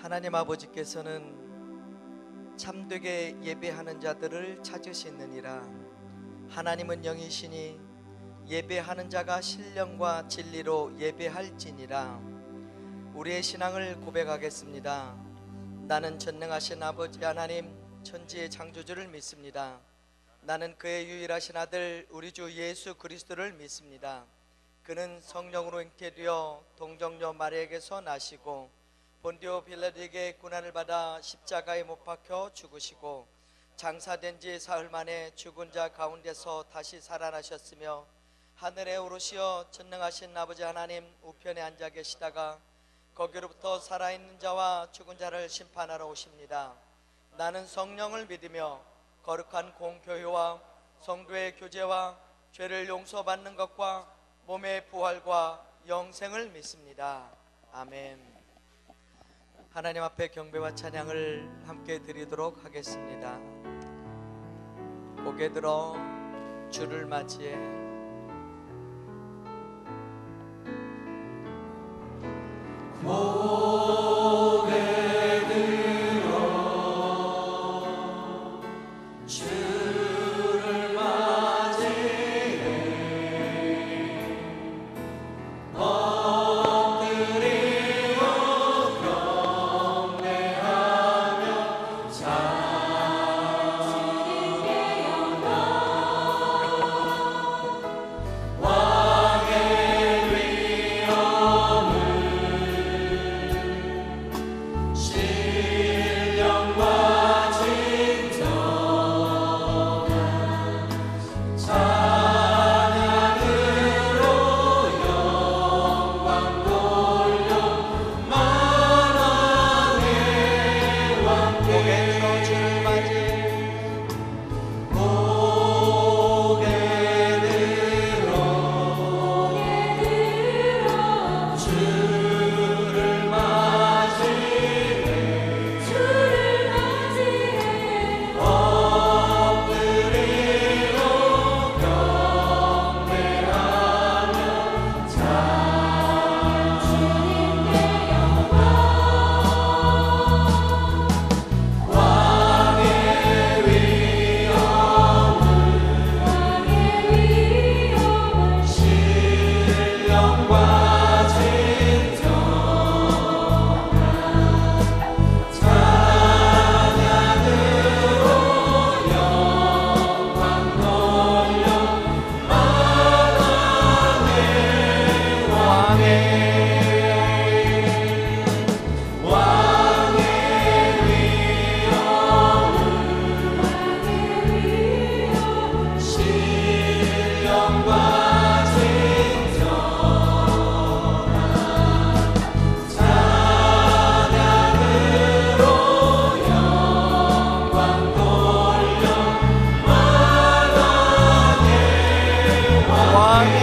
하나님 아버지께서는 참되게 예배하는 자들을 찾으시느니라. 하나님은 영이시니 예배하는 자가 신령과 진리로 예배할지니라. 우리의 신앙을 고백하겠습니다. 나는 전능하신 아버지 하나님 천지의 창조주를 믿습니다. 나는 그의 유일하신 아들 우리 주 예수 그리스도를 믿습니다. 그는 성령으로 잉태 되어 동정녀 마리아에게서 나시고 본디오 빌라도에게 고난을 받아 십자가에 못 박혀 죽으시고 장사된 지 사흘 만에 죽은 자 가운데서 다시 살아나셨으며 하늘에 오르시어 전능하신 아버지 하나님 우편에 앉아 계시다가 거기로부터 살아있는 자와 죽은 자를 심판하러 오십니다. 나는 성령을 믿으며 거룩한 공교회와 성도의 교제와 죄를 용서받는 것과 몸의 부활과 영생을 믿습니다. 아멘. 하나님 앞에 경배와 찬양을 함께 드리도록 하겠습니다. 고개 들어 주를 맞이해 고개 들어 주를 맞이해 엎드리고 경배하며 주님께 영광 왕의 위엄을 신령과 진정한 찬양으로 영광 돌려 만왕의 왕 고개 들어 주를 맞이해 고개 들어 주를 맞이해 엎드리고 경배하며 주님께 영광 왕의 위엄을 신령과 진정한 찬양으로 영광 돌려 만왕의 왕의 위엄을 신령과 진정한 찬양으로 영광 돌려 만왕의 왕의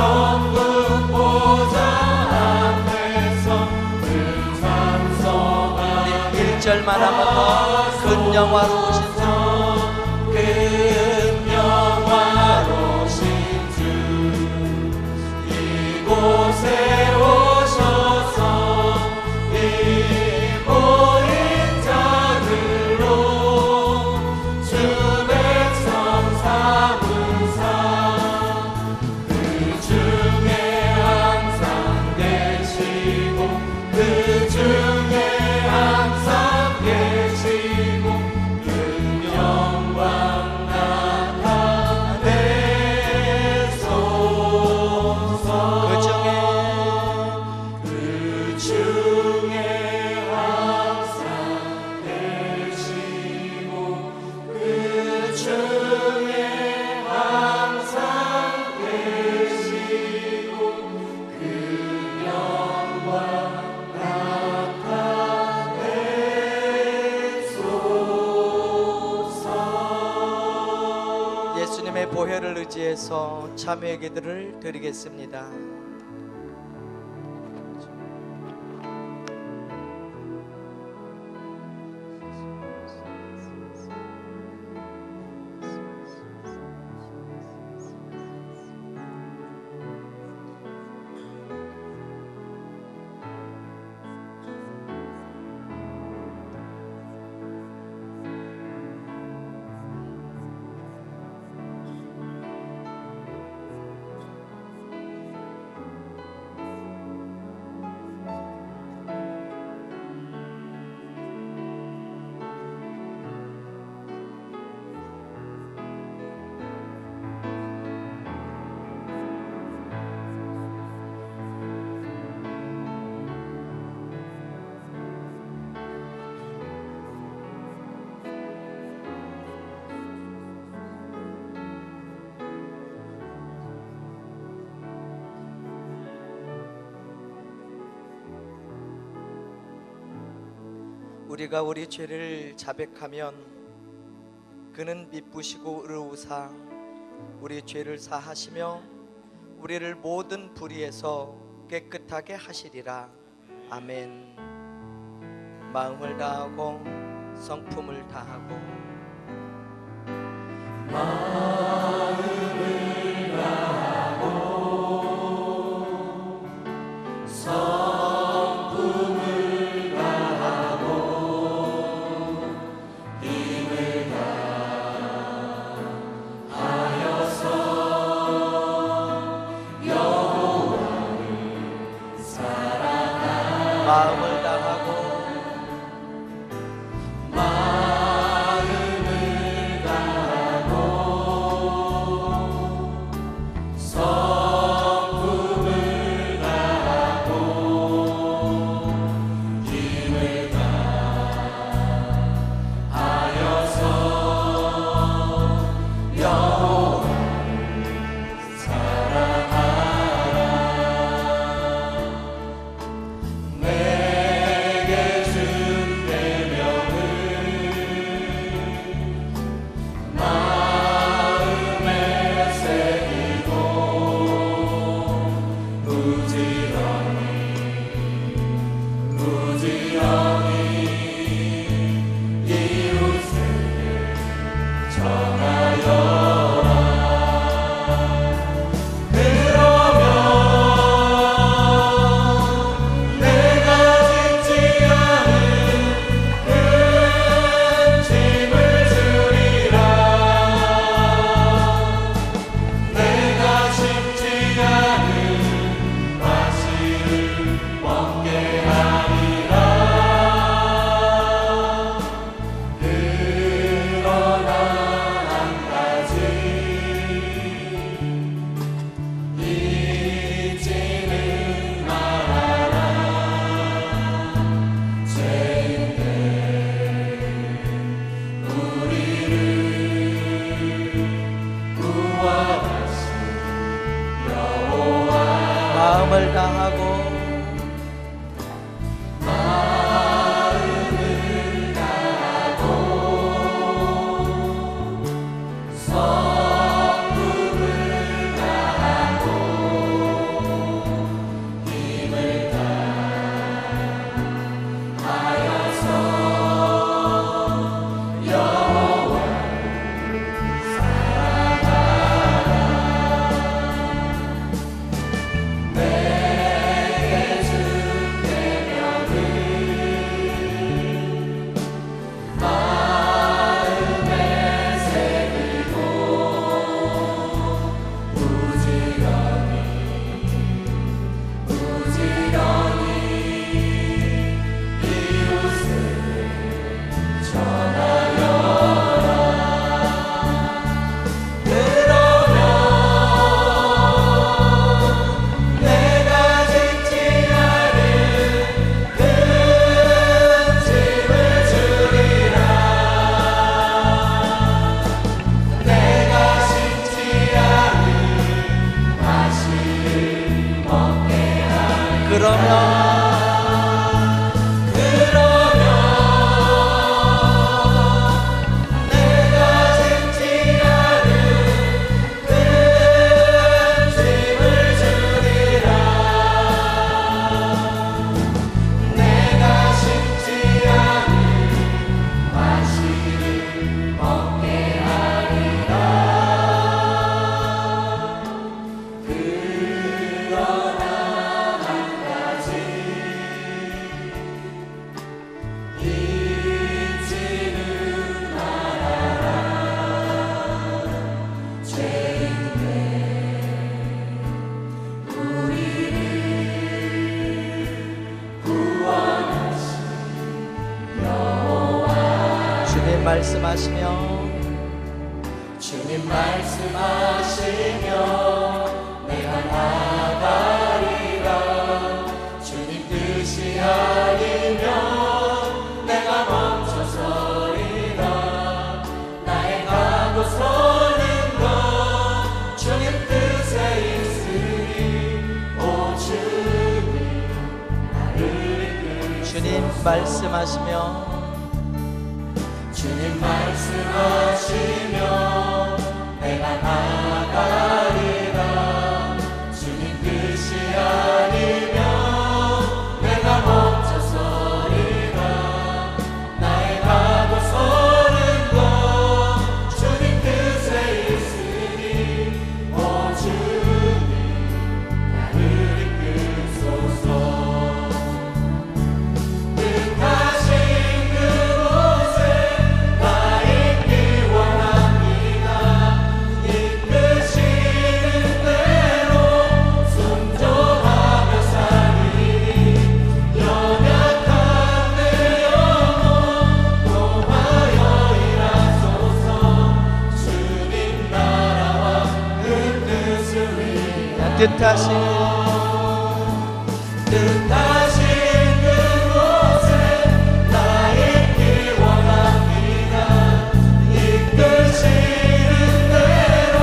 천국보좌 앞에서 늘 찬송하리. 1절만 한번 더. 큰 영화로우신 주, 큰 영화로우신 주 이곳에 오셔서 이 모인 자들로 주 백성 삼으사 그 중에 항상 계시고 그 중에 항상 계시고 그 영광 나타내소서. 그 중에 항상 계시고 그 중에 항상 계시고 그 영광 나타내소서. 예수님의 보혈을 의지해서 참회의 기도를 드리겠습니다. 우리가 우리 죄를 자백하면 그는 미쁘시고 의로우사 우리 죄를 사하시며 우리를 모든 불의에서 깨끗하게 하시리라. 아멘. 마음을 다하고 성품을 다하고 마음을 다하고 성품을 다하고 힘을 다하여서 여호와를 사랑하라. 마음을 다하고 마음을 다하고 성품을 다하고 힘을 다하여서 여호와를 사랑하라. 내게 준 계명을 마음에 새기고 부지런히 이웃에게 전하여라. 그러면 내가 짓지 않은 큰 짐을 주리라. 내가 심지 않은 과실을 먹게 하리라. 그러나 한 가지 잊지는 말아라. 죄인된 우리를 구원하신 여호와. 마음을 다하고 마음을 다하고 성품을 다하고 내가 생지 않은 그 짐을 주리라. 내가 심지 않은 과실을 먹게 하리라. 그러나 한 가지 잊지는 말아라. 죄인된 우리를 구원하신 여호와. 주님 말씀하시며 주님 말씀하시며 내가 나가리라. 주님 뜻이 아니면 내가 멈춰서리라. 나의 가고 서는 것 주님 뜻에 있으니 오 주님 나를 이끌소서. 주님 말씀하시며 주님 말씀하시며 내가 나가리라. 주님 뜻이 아니면 내가 멈춰서리라. 나의 가고 서는 것 주님 뜻에 있으니 오 주님 나를 이끌소서. 뜻하신 그곳에 나 있기 원합니다. 이끄시는 대로 순종하며 살리니 연약한 내 영혼 도하여 일하소서. 주님 나라와 그 뜻을 위하여 뜻하신 그곳에 나 있기 원합니다. 이끄시는 대로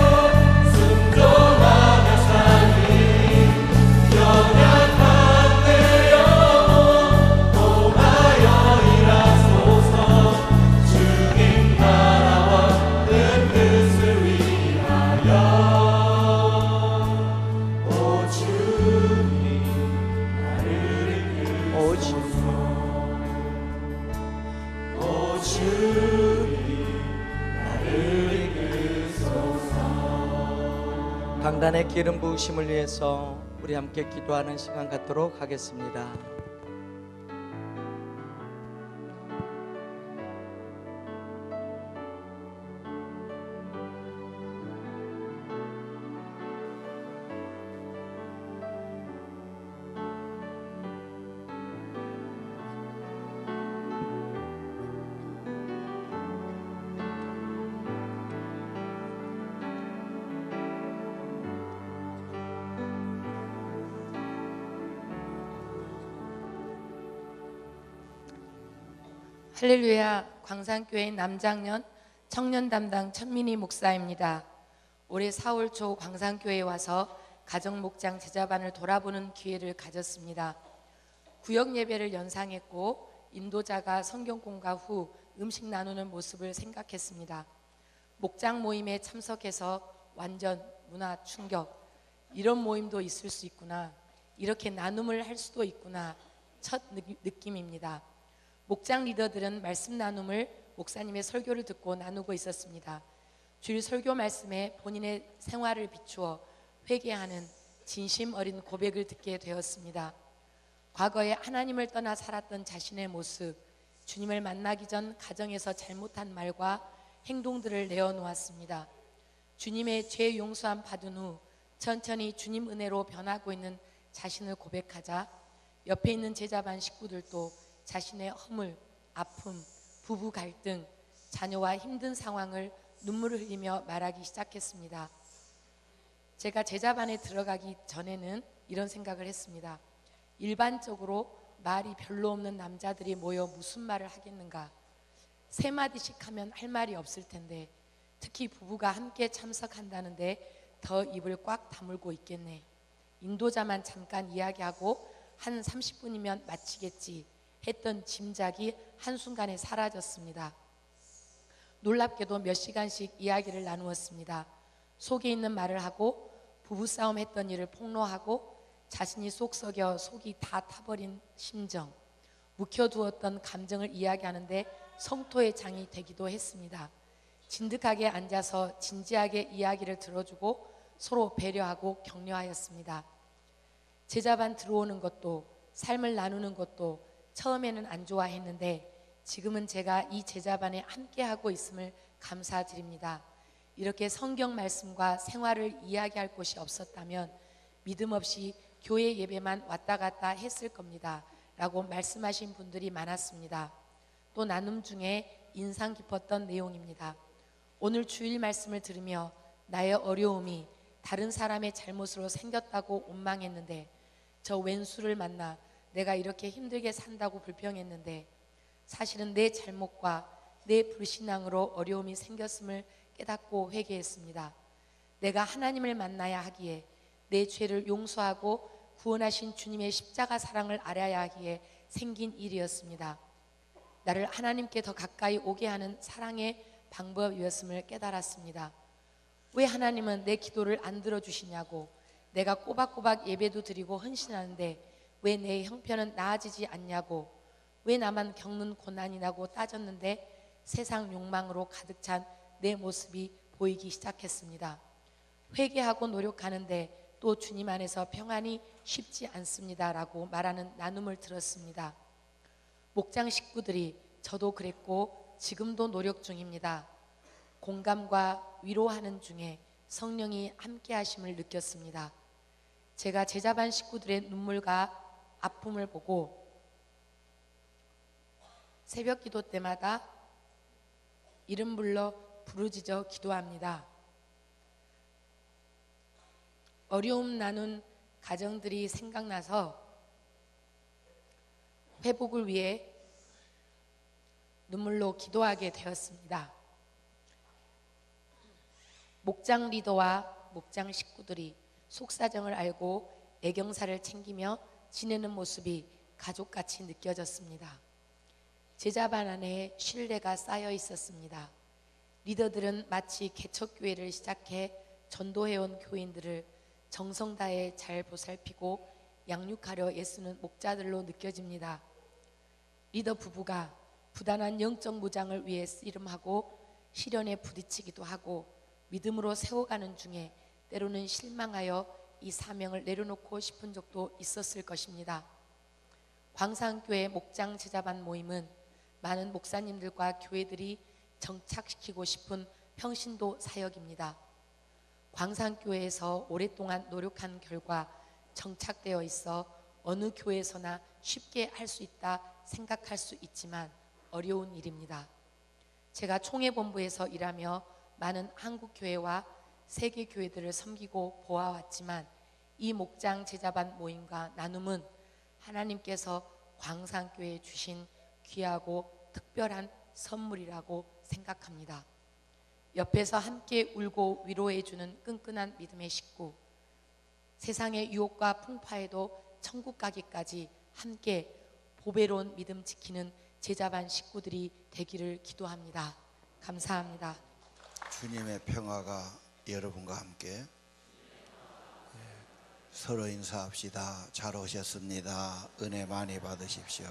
순종하며 살리니 연약한 내 영혼 도하여 일하소서. 주님 나라와 그 뜻을 위하여 오 주님 나를 오 주님 오 주님 나를 이끌소서. 강단의 기름 부으심을 위해서 우리 함께 기도하는 시간 갖도록 하겠습니다. 할렐루야. 광산교회 남장년 청년 담당 천민희 목사입니다. 올해 4월 초 광산교회에 와서 가정목장 제자반을 돌아보는 기회를 가졌습니다. 구역 예배를 연상했고 인도자가 성경 공과 후 음식 나누는 모습을 생각했습니다. 목장 모임에 참석해서 완전 문화 충격. 이런 모임도 있을 수 있구나. 이렇게 나눔을 할 수도 있구나. 첫 느낌입니다. 목장 리더들은 말씀 나눔을 목사님의 설교를 듣고 나누고 있었습니다. 주일 설교 말씀에 본인의 생활을 비추어 회개하는 진심 어린 고백을 듣게 되었습니다. 과거에 하나님을 떠나 살았던 자신의 모습, 주님을 만나기 전 가정에서 잘못한 말과 행동들을 내어놓았습니다. 주님의 죄 용서함 받은 후 천천히 주님 은혜로 변하고 있는 자신을 고백하자 옆에 있는 제자반 식구들도 자신의 허물, 아픔, 부부 갈등, 자녀와 힘든 상황을 눈물을 흘리며 말하기 시작했습니다. 제가 제자반에 들어가기 전에는 이런 생각을 했습니다. 일반적으로 말이 별로 없는 남자들이 모여 무슨 말을 하겠는가. 세 마디씩 하면 할 말이 없을 텐데 특히 부부가 함께 참석한다는데 더 입을 꽉 다물고 있겠네. 인도자만 잠깐 이야기하고 한 30분이면 마치겠지 했던 짐작이 한순간에 사라졌습니다. 놀랍게도 몇 시간씩 이야기를 나누었습니다. 속에 있는 말을 하고 부부싸움 했던 일을 폭로하고 자신이 속 썩여 속이 다 타버린 심정, 묵혀두었던 감정을 이야기하는데 성토의 장이 되기도 했습니다. 진득하게 앉아서 진지하게 이야기를 들어주고 서로 배려하고 격려하였습니다. 제자반 들어오는 것도 삶을 나누는 것도 처음에는 안 좋아했는데 지금은 제가 이 제자반에 함께하고 있음을 감사드립니다. 이렇게 성경 말씀과 생활을 이야기할 곳이 없었다면 믿음 없이 교회 예배만 왔다 갔다 했을 겁니다 라고 말씀하신 분들이 많았습니다. 또 나눔 중에 인상 깊었던 내용입니다. 오늘 주일 말씀을 들으며 나의 어려움이 다른 사람의 잘못으로 생겼다고 원망했는데 저 왼수를 만나 내가 이렇게 힘들게 산다고 불평했는데 사실은 내 잘못과 내 불신앙으로 어려움이 생겼음을 깨닫고 회개했습니다. 내가 하나님을 만나야 하기에 내 죄를 용서하고 구원하신 주님의 십자가 사랑을 알아야 하기에 생긴 일이었습니다. 나를 하나님께 더 가까이 오게 하는 사랑의 방법이었음을 깨달았습니다. 왜 하나님은 내 기도를 안 들어주시냐고, 내가 꼬박꼬박 예배도 드리고 헌신하는데 왜 내 형편은 나아지지 않냐고, 왜 나만 겪는 고난이라고 따졌는데 세상 욕망으로 가득 찬 내 모습이 보이기 시작했습니다. 회개하고 노력하는데 또 주님 안에서 평안이 쉽지 않습니다 라고 말하는 나눔을 들었습니다. 목장 식구들이 저도 그랬고 지금도 노력 중입니다. 공감과 위로하는 중에 성령이 함께 하심을 느꼈습니다. 제가 제자반 식구들의 눈물과 아픔을 보고 새벽 기도 때마다 이름 불러 부르짖어 기도합니다. 어려움 나눈 가정들이 생각나서 회복을 위해 눈물로 기도하게 되었습니다. 목장 리더와 목장 식구들이 속사정을 알고 애경사를 챙기며 지내는 모습이 가족같이 느껴졌습니다. 제자반 안에 신뢰가 쌓여 있었습니다. 리더들은 마치 개척교회를 시작해 전도해온 교인들을 정성 다해 잘 보살피고 양육하려 애쓰는 목자들로 느껴집니다. 리더 부부가 부단한 영적 무장을 위해 씨름하고 시련에 부딪히기도 하고 믿음으로 세워가는 중에 때로는 실망하여 이 사명을 내려놓고 싶은 적도 있었을 것입니다. 광산교회 목장 제자반 모임은 많은 목사님들과 교회들이 정착시키고 싶은 평신도 사역입니다. 광산교회에서 오랫동안 노력한 결과 정착되어 있어 어느 교회에서나 쉽게 할 수 있다 생각할 수 있지만 어려운 일입니다. 제가 총회본부에서 일하며 많은 한국교회와 세계교회들을 섬기고 보아왔지만 이 목장 제자반 모임과 나눔은 하나님께서 광산교회에 주신 귀하고 특별한 선물이라고 생각합니다. 옆에서 함께 울고 위로해주는 끈끈한 믿음의 식구, 세상의 유혹과 풍파에도 천국 가기까지 함께 보배로운 믿음 지키는 제자반 식구들이 되기를 기도합니다. 감사합니다. 주님의 평화가 여러분과 함께. 서로 인사합시다. 잘 오셨습니다. 은혜 많이 받으십시오.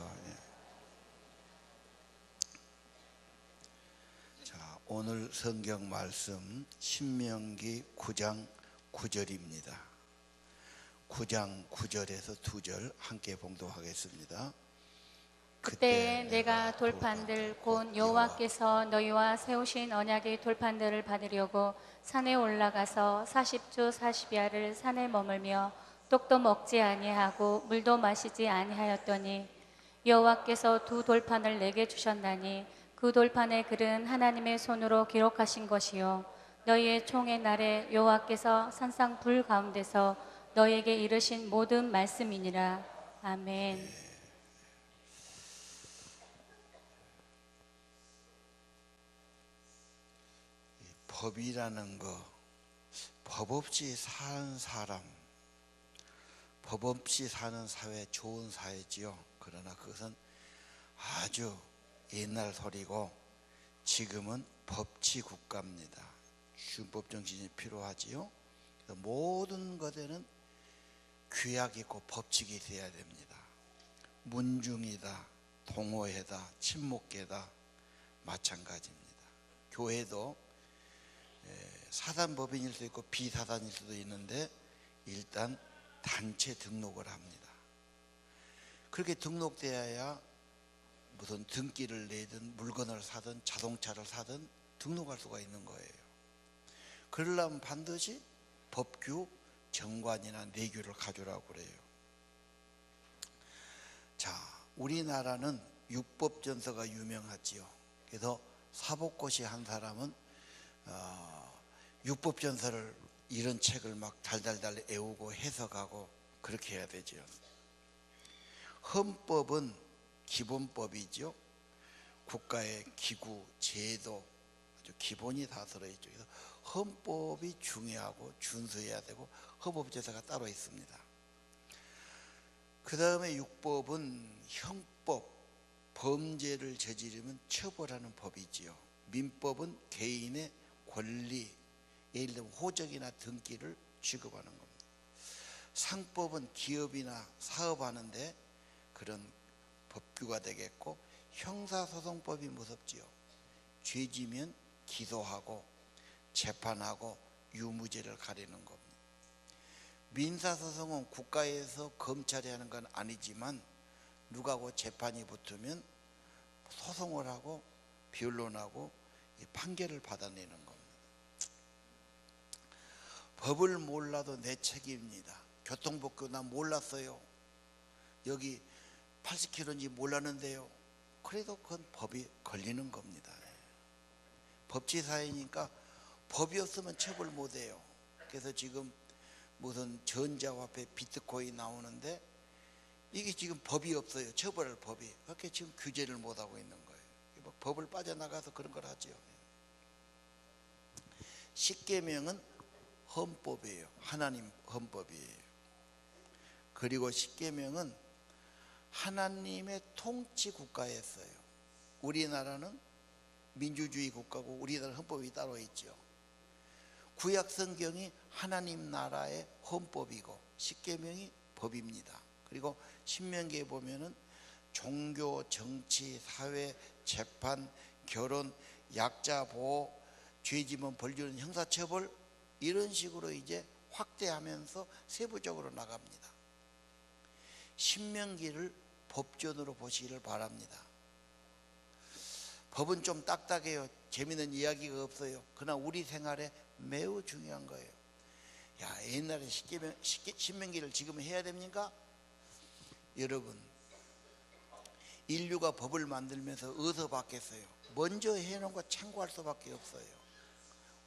자, 오늘 성경 말씀 신명기 9장 9절입니다. 9장 9절에서 2절 함께 봉독하겠습니다. 그때 내가 돌판들 곧 여호와께서 너희와 세우신 언약의 돌판들을 받으려고 산에 올라가서 40주 40야를 산에 머물며 떡도 먹지 아니하고 물도 마시지 아니하였더니 여호와께서 두 돌판을 내게 주셨나니 그 돌판의 글은 하나님의 손으로 기록하신 것이요 너희의 총의 날에 여호와께서 산상 불 가운데서 너희에게 이르신 모든 말씀이니라. 아멘. 법이라는 거, 법 없이 사는 사람, 법 없이 사는 사회 좋은 사회지요. 그러나 그것은 아주 옛날 소리고 지금은 법치 국가입니다. 준법 정신이 필요하지요. 그래서 모든 것에는 규약이 있고 법칙이 있어야 됩니다. 문중이다, 동호회다, 친목계다 마찬가지입니다. 교회도 사단법인일 수도 있고 비사단일 수도 있는데 일단 단체 등록을 합니다. 그렇게 등록되어야 무슨 등기를 내든 물건을 사든 자동차를 사든 등록할 수가 있는 거예요. 그러려면 반드시 법규, 정관이나 내규를 가져라고 그래요. 자, 우리나라는 육법전서가 유명하지요. 그래서 사법고시 한 사람은 육법전서를 이런 책을 막 달달달 외우고 해석하고 그렇게 해야 되죠. 헌법은 기본법이죠. 국가의 기구, 제도, 아주 기본이 다 들어있죠. 그래서 헌법이 중요하고 준수해야 되고 헌법제도가 따로 있습니다. 그 다음에 육법은 형법, 범죄를 저지르면 처벌하는 법이지요. 민법은 개인의 권리, 예를 들면 호적이나 등기를 취급하는 겁니다. 상법은 기업이나 사업하는데 그런 법규가 되겠고, 형사소송법이 무섭지요. 죄지면 기소하고 재판하고 유무죄를 가리는 겁니다. 민사소송은 국가에서 검찰이 하는 건 아니지만 누가고 재판이 붙으면 소송을 하고 변론하고 판결을 받아내는 겁니다. 법을 몰라도 내 책임입니다. 교통법규 나 몰랐어요. 여기 80km인지 몰랐는데요. 그래도 그건 법이 걸리는 겁니다. 법치사회니까 법이 없으면 처벌 못해요. 그래서 지금 무슨 전자화폐 비트코인 나오는데 이게 지금 법이 없어요. 처벌할 법이. 그렇게 지금 규제를 못하고 있는 거예요. 법을 빠져나가서 그런 걸 하죠. 십계명은 헌법이에요. 하나님 헌법이에요. 그리고 십계명은 하나님의 통치 국가였어요. 우리나라는 민주주의 국가고 우리나라 헌법이 따로 있죠. 구약 성경이 하나님 나라의 헌법이고 십계명이 법입니다. 그리고 신명기에 보면은 종교, 정치, 사회, 재판, 결혼, 약자 보호, 죄지면 벌 주는 형사처벌 이런 식으로 이제 확대하면서 세부적으로 나갑니다. 신명기를 법전으로 보시기를 바랍니다. 법은 좀 딱딱해요. 재미있는 이야기가 없어요. 그러나 우리 생활에 매우 중요한 거예요. 야, 옛날에 신명기를 지금 해야 됩니까? 여러분, 인류가 법을 만들면서 어디서 받겠어요? 먼저 해놓은 거 참고할 수밖에 없어요.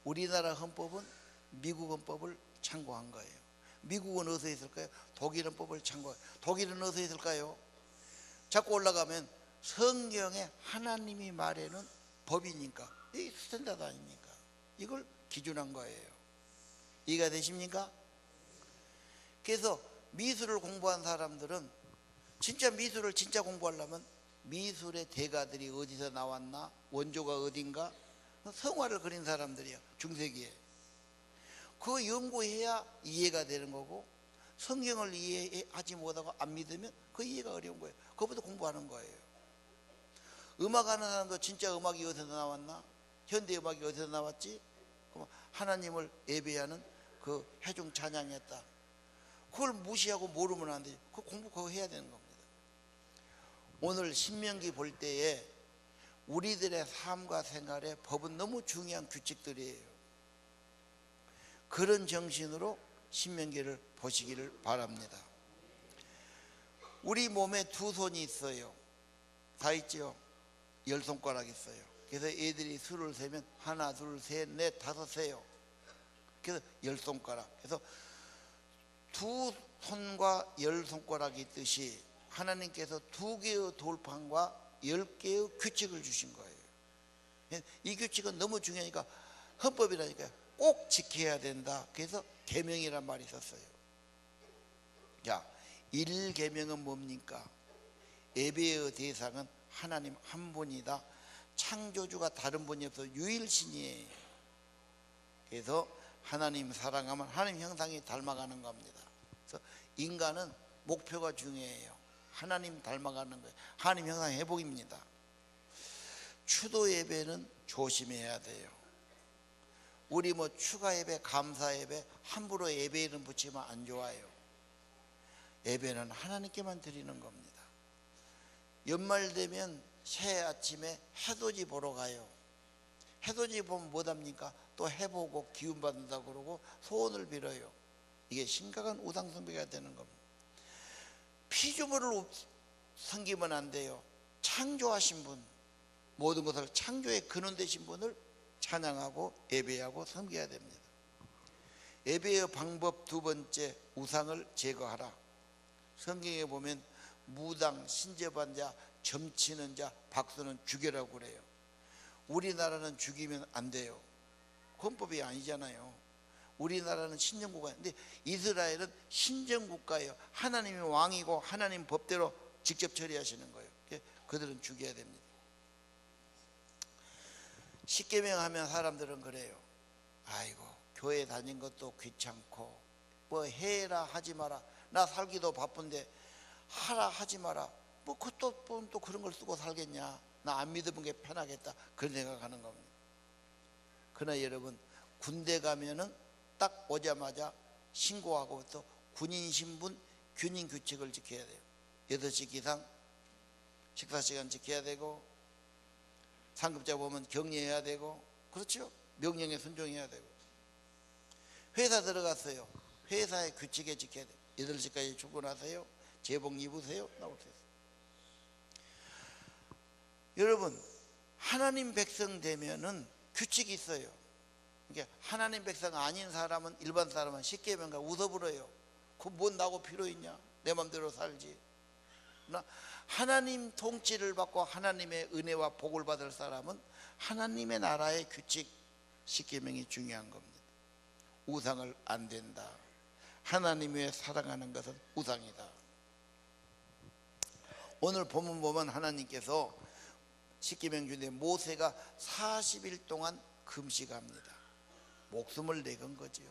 우리나라 헌법은 미국 헌법을 참고한 거예요. 미국은 어디서 있을까요? 독일 헌법을 참고해요. 독일은 어디서 있을까요? 자꾸 올라가면 성경에 하나님이 말하는 법이니까 이게 스탠다드 아닙니까? 이걸 기준한 거예요. 이해가 되십니까? 그래서 미술을 공부한 사람들은 진짜 미술을 진짜 공부하려면 미술의 대가들이 어디서 나왔나, 원조가 어딘가, 성화를 그린 사람들이야. 중세기에 그거 연구해야 이해가 되는 거고, 성경을 이해하지 못하고 안 믿으면 그 이해가 어려운 거예요. 그것부터 공부하는 거예요. 음악하는 사람도 진짜 음악이 어디서 나왔나, 현대 음악이 어디서 나왔지, 하나님을 예배하는 그 회중 찬양했다, 그걸 무시하고 모르면 안 되죠. 그 공부 그거 해야 되는 겁니다. 오늘 신명기 볼 때에 우리들의 삶과 생활에 법은 너무 중요한 규칙들이에요. 그런 정신으로 신명기를 보시기를 바랍니다. 우리 몸에 두 손이 있어요. 다 있죠? 10손가락 있어요. 그래서 애들이 수를 세면 하나, 둘, 셋, 넷, 다섯 세요. 그래서 10손가락. 그래서 두 손과 10손가락이 있듯이 하나님께서 2개의 돌판과 10개의 규칙을 주신 거예요. 이 규칙은 너무 중요하니까 헌법이라니까 꼭 지켜야 된다. 그래서 계명이란 말이 있었어요. 자, 1계명은 뭡니까? 예배의 대상은 하나님 한 분이다. 창조주가 다른 분이 없어 유일신이에요. 그래서 하나님 사랑하면 하나님 형상이 닮아가는 겁니다. 그래서 인간은 목표가 중요해요. 하나님 닮아가는 거예요. 하나님 형상 회복입니다. 추도 예배는 조심해야 돼요. 우리 뭐 추가 예배, 감사 예배 함부로 예배 이름 붙이면 안 좋아요. 예배는 하나님께만 드리는 겁니다. 연말 되면 새해 아침에 해돋이 보러 가요. 해돋이 보면 뭐답니까? 또 해보고 기운 받는다고 그러고 소원을 빌어요. 이게 심각한 우상숭배가 되는 겁니다. 피조물을 섬기면 안 돼요. 창조하신 분, 모든 것을 창조의 근원 되신 분을 찬양하고 예배하고 섬겨야 됩니다. 예배의 방법 두 번째, 우상을 제거하라. 성경에 보면 무당, 신접한 자, 점치는 자, 박수는 죽여라고 그래요. 우리나라는 죽이면 안 돼요. 헌법이 아니잖아요. 우리나라는 신정국가인데 이스라엘은 신정국가예요. 하나님이 왕이고 하나님 법대로 직접 처리하시는 거예요. 그들은 죽여야 됩니다. 십계명 하면 사람들은 그래요. 아이고 교회 다닌 것도 귀찮고 뭐 해라 하지 마라. 나 살기도 바쁜데 하라 하지 마라. 뭐 그것도 또 그런 걸 쓰고 살겠냐. 나 안 믿어본 게 편하겠다. 그런 생각하는 겁니다. 그러나 여러분 군대 가면은 딱 오자마자 신고하고 또 군인 신분 균인 규칙을 지켜야 돼요. 8시 기상 식사시간 지켜야 되고 상급자 보면 격려해야 되고 그렇죠? 명령에 순종해야 되고 회사 들어갔어요. 회사의 규칙에 지켜야 돼요. 8시까지 출근하세요. 제복 입으세요. 나오세요. 여러분 하나님 백성 되면은 규칙이 있어요. 그러니까 하나님 백성 아닌 사람은 일반 사람은 십계명과 웃어버려요. 그건 뭔 나고 필요 있냐? 내 맘대로 살지. 그러나 하나님 통치를 받고 하나님의 은혜와 복을 받을 사람은 하나님의 나라의 규칙 십계명이 중요한 겁니다. 우상을 안 된다. 하나님 외에 사랑하는 것은 우상이다. 오늘 본문 보면 하나님께서 십계명 중에 모세가 40일 동안 금식합니다. 목숨을 내건 거지요.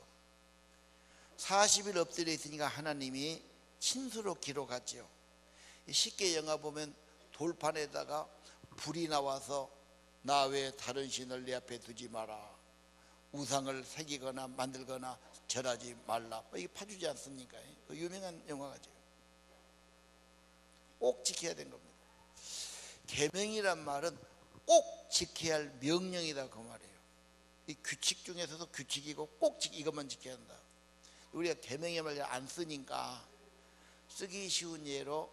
40일 엎드려 있으니까 하나님이 친수로 기록하지요. 쉽게 영화 보면 돌판에다가 불이 나와서 나 외에 다른 신을 내 앞에 두지 마라. 우상을 새기거나 만들거나 절하지 말라. 이게 파주지 않습니까? 그 유명한 영화가죠. 꼭 지켜야 되는 겁니다. 계명이란 말은 꼭 지켜야 할 명령이다 그 말이에요. 이 규칙 중에서도 규칙이고 꼭 이것만 지켜야 한다. 우리가 계명의 말을 안 쓰니까 쓰기 쉬운 예로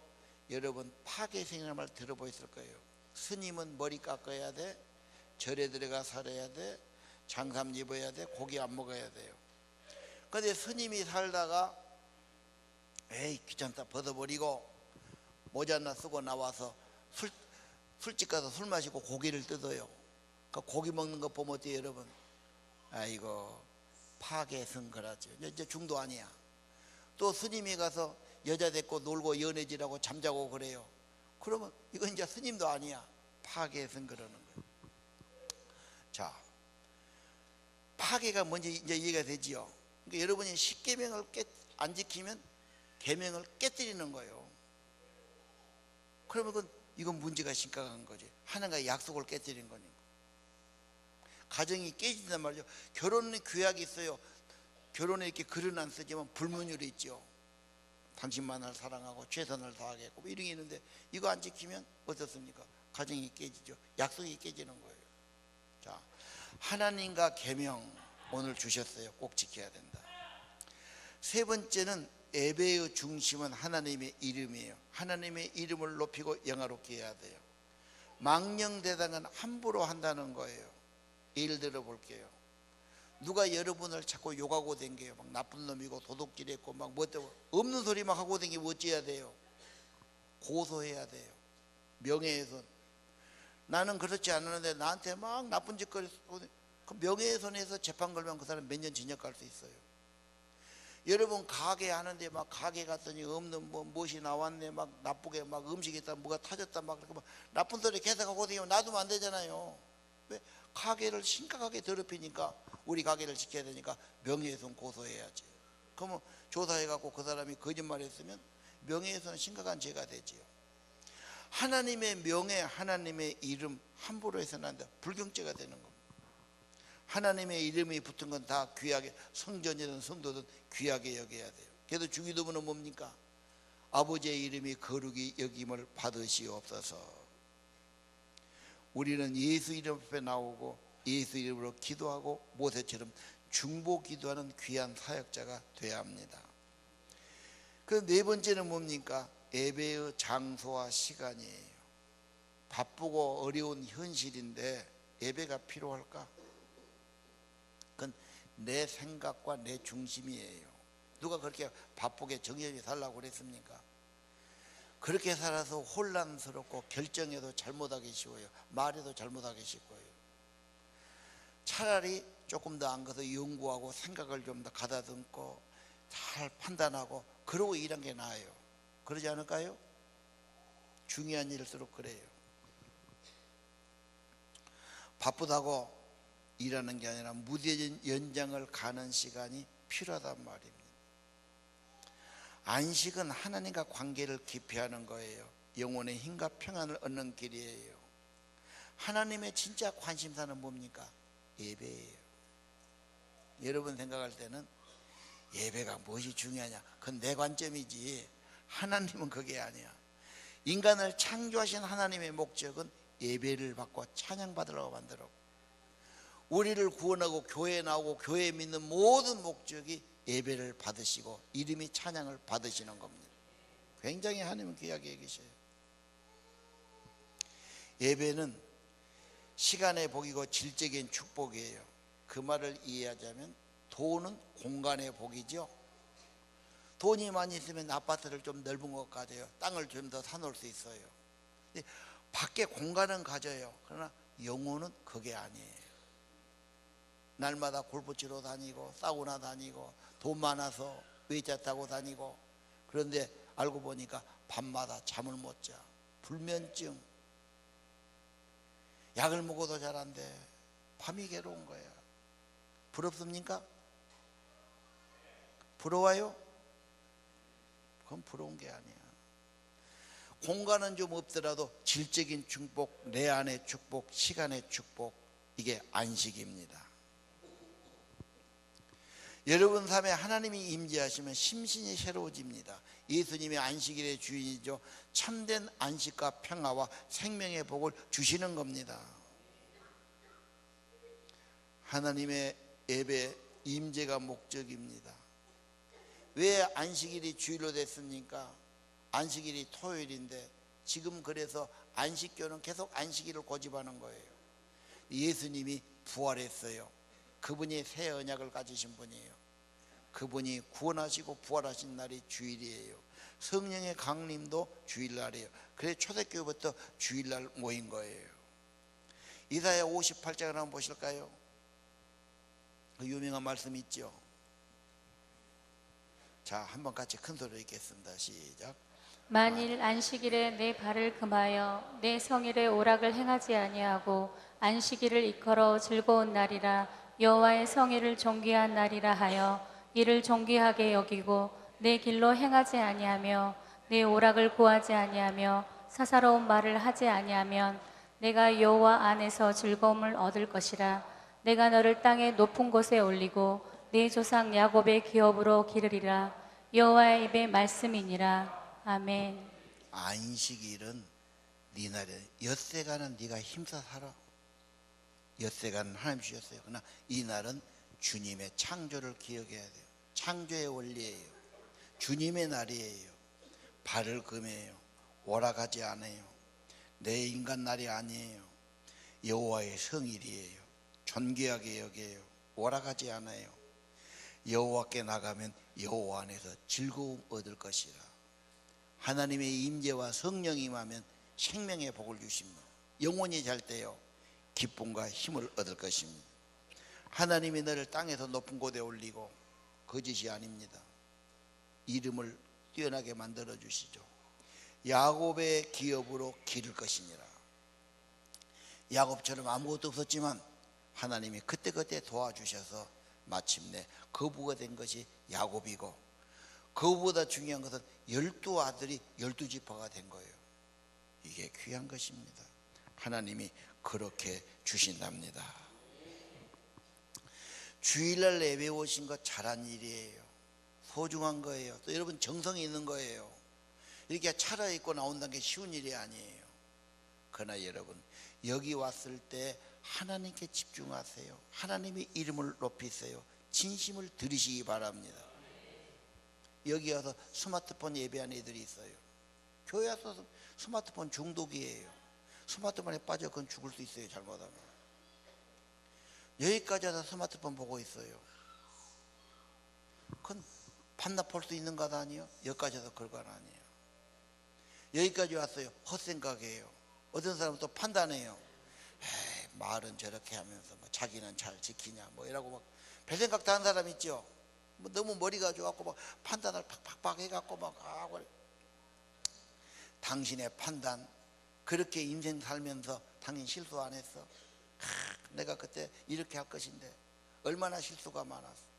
여러분 파괴생이라는 말 들어보셨을 거예요. 스님은 머리 깎아야 돼, 절에 들어가 살아야 돼, 장삼 입어야 돼, 고기 안 먹어야 돼요. 그런데 스님이 살다가 에이 귀찮다 벗어버리고 모자 하나 쓰고 나와서 술집 가서 술 마시고 고기를 뜯어요. 그 고기 먹는 거 보면 어때요 여러분? 아이고 파괴성거라죠. 이제 중도 아니야. 또 스님이 가서 여자 데리고 놀고 연애질하고 잠자고 그래요. 그러면 이건 이제 스님도 아니야. 파괴성거라는 거예요. 자, 파괴가 뭔지 이제 이해가 되지요. 그러니까 여러분이 십계명을 안 지키면 계명을 깨뜨리는 거예요. 그러면 이건 문제가 심각한 거지. 하나님과의 약속을 깨뜨린 거니까. 가정이 깨진단 말이죠. 결혼은 규약이 있어요. 결혼에 이렇게 글은 안 쓰지만 불문율이 있죠. 당신만을 사랑하고 최선을 다하겠고 뭐 이런 게 있는데 이거 안 지키면 어떻습니까? 가정이 깨지죠. 약속이 깨지는 거예요. 자, 하나님과 계명 오늘 주셨어요. 꼭 지켜야 된다. 세 번째는 예배의 중심은 하나님의 이름이에요. 하나님의 이름을 높이고 영화롭게 해야 돼요. 망령대당은 함부로 한다는 거예요. 예를 들어 볼게요. 누가 여러분을 자꾸 욕하고 댕겨요. 막 나쁜 놈이고 도둑질했고 막 뭐 때문에 없는 소리 막 하고 댕기면 어찌해야 돼요? 고소해야 돼요. 명예훼손. 나는 그렇지 않았는데 나한테 막 나쁜 짓거리 그 명예훼손해서 재판 걸면 그 사람 몇 년 징역 갈 수 있어요. 여러분 가게 하는데 막 가게 갔더니 없는 뭐 무엇이 나왔네, 막 나쁘게 막 음식이 있다, 뭐가 타졌다, 막 그렇게 막 나쁜 소리 계속하고 다니면 놔두면 안 되잖아요. 왜? 가게를 심각하게 더럽히니까 우리 가게를 지켜야 되니까 명예훼손 고소해야지. 그러면 조사해갖고 그 사람이 거짓말했으면 명예훼손은 심각한 죄가 되지요. 하나님의 명예, 하나님의 이름 함부로 해서는 안 돼. 불경죄가 되는 겁니다. 하나님의 이름이 붙은 건 다 귀하게, 성전이든 성도든 귀하게 여겨야 돼요. 그래도 주기도문은 뭡니까? 아버지의 이름이 거룩히 여김을 받으시옵소서. 우리는 예수 이름 앞에 나오고 예수 이름으로 기도하고 모세처럼 중보 기도하는 귀한 사역자가 되어야 합니다. 그 네 번째는 뭡니까? 예배의 장소와 시간이에요. 바쁘고 어려운 현실인데 예배가 필요할까? 그건 내 생각과 내 중심이에요. 누가 그렇게 바쁘게 정연히 살라고 그랬습니까? 그렇게 살아서 혼란스럽고 결정해도 잘못하기 쉬워요. 말해도 잘못하기 쉽고요. 차라리 조금 더 안 가서 연구하고 생각을 좀 더 가다듬고 잘 판단하고 그러고 일한 게 나아요. 그러지 않을까요? 중요한 일일수록 그래요. 바쁘다고 일하는 게 아니라 무대 연장을 가는 시간이 필요하단 말입니다. 안식은 하나님과 관계를 깊이 하는 거예요. 영혼의 힘과 평안을 얻는 길이에요. 하나님의 진짜 관심사는 뭡니까? 예배예요. 여러분 생각할 때는 예배가 무엇이 중요하냐? 그건 내 관점이지 하나님은 그게 아니야. 인간을 창조하신 하나님의 목적은 예배를 받고 찬양받으라고 만들었고, 우리를 구원하고 교회에 나오고 교회에 믿는 모든 목적이 예배를 받으시고 이름이 찬양을 받으시는 겁니다. 굉장히 하나님은 귀하게 여기셔요. 예배는 시간의 복이고 질적인 축복이에요. 그 말을 이해하자면 돈은 공간의 복이죠. 돈이 많이 있으면 아파트를 좀 넓은 것 같아요. 땅을 좀 더 사놓을 수 있어요. 근데 밖에 공간은 가져요. 그러나 영혼은 그게 아니에요. 날마다 골프 치러 다니고 사우나 다니고 돈 많아서 외자 타고 다니고, 그런데 알고 보니까 밤마다 잠을 못 자. 불면증. 약을 먹어도 잘 안 돼. 밤이 괴로운 거야. 부럽습니까? 부러워요? 그건 부러운 게 아니야. 공간은 좀 없더라도 질적인 축복, 내 안의 축복, 시간의 축복, 이게 안식입니다. 여러분 삶에 하나님이 임재하시면 심신이 새로워집니다. 예수님이 안식일의 주인이죠. 참된 안식과 평화와 생명의 복을 주시는 겁니다. 하나님의 예배 임재가 목적입니다. 왜 안식일이 주일로 됐습니까? 안식일이 토요일인데 지금 그래서 안식교는 계속 안식일을 고집하는 거예요. 예수님이 부활했어요. 그분이 새 언약을 가지신 분이에요. 그분이 구원하시고 부활하신 날이 주일이에요. 성령의 강림도 주일날이에요. 그래서 초대교회부터 주일날 모인 거예요. 이사야 58장을 한번 보실까요? 그 유명한 말씀이 있죠. 자, 한번 같이 큰 소리로 읽겠습니다. 시작. 만일 안식일에 내 발을 금하여 내 성일의 오락을 행하지 아니하고 안식일을 일컬어 즐거운 날이라 여호와의 성일을 존귀한 날이라 하여 이를 존귀하게 여기고 내 길로 행하지 아니하며 내 오락을 구하지 아니하며 사사로운 말을 하지 아니하면 내가 여호와 안에서 즐거움을 얻을 것이라. 내가 너를 땅의 높은 곳에 올리고 네 조상 야곱의 기업으로 기르리라. 여호와의 입의 말씀이니라. 아멘. 안식일은 네 날에 엿새가는 네가 힘써 살아. 엿새가는 하나님 주셨어요. 그러나 이 날은 주님의 창조를 기억해야 돼요. 창조의 원리예요. 주님의 날이에요. 발을 금해요. 오락하지 않아요. 내 인간 날이 아니에요. 여호와의 성일이에요. 존귀하게 여겨요. 오락하지 않아요. 여호와께 나가면 여호와 안에서 즐거움 얻을 것이라. 하나님의 임재와 성령이 임하면 생명의 복을 주십니다. 영혼이 잘 때요 기쁨과 힘을 얻을 것입니다. 하나님이 너를 땅에서 높은 곳에 올리고 거짓이 아닙니다. 이름을 뛰어나게 만들어 주시죠. 야곱의 기업으로 기를 것이니라. 야곱처럼 아무것도 없었지만 하나님이 그때그때 도와주셔서 마침내 거부가 된 것이 야곱이고, 그보다 중요한 것은 12아들이 12지파가 된 거예요. 이게 귀한 것입니다. 하나님이 그렇게 주신답니다. 주일날 예배 오신 거 잘한 일이에요. 소중한 거예요. 또 여러분 정성이 있는 거예요. 이렇게 차려입고 나온다는 게 쉬운 일이 아니에요. 그러나 여러분 여기 왔을 때 하나님께 집중하세요. 하나님의 이름을 높이세요. 진심을 들으시기 바랍니다. 여기 와서 스마트폰 예배하는 애들이 있어요. 교회 와서 스마트폰 중독이에요. 스마트폰에 빠져 그건 죽을 수 있어요. 잘못하면. 여기까지 와서 스마트폰 보고 있어요. 그건 반납 볼 수 있는 것 아니에요? 여기까지 와서 그런 건 아니에요. 여기까지 왔어요. 헛생각이에요. 어떤 사람은 또 판단해요. 에이, 말은 저렇게 하면서 뭐 자기는 잘 지키냐 뭐 이라고 막 별생각도 하는 사람 있죠. 뭐 너무 머리가 좋아갖고 막 판단을 팍팍팍 해갖고 막 하고. 당신의 판단, 그렇게 인생 살면서 당신 실수 안 했어? 내가 그때 이렇게 할 것인데 얼마나 실수가 많았어.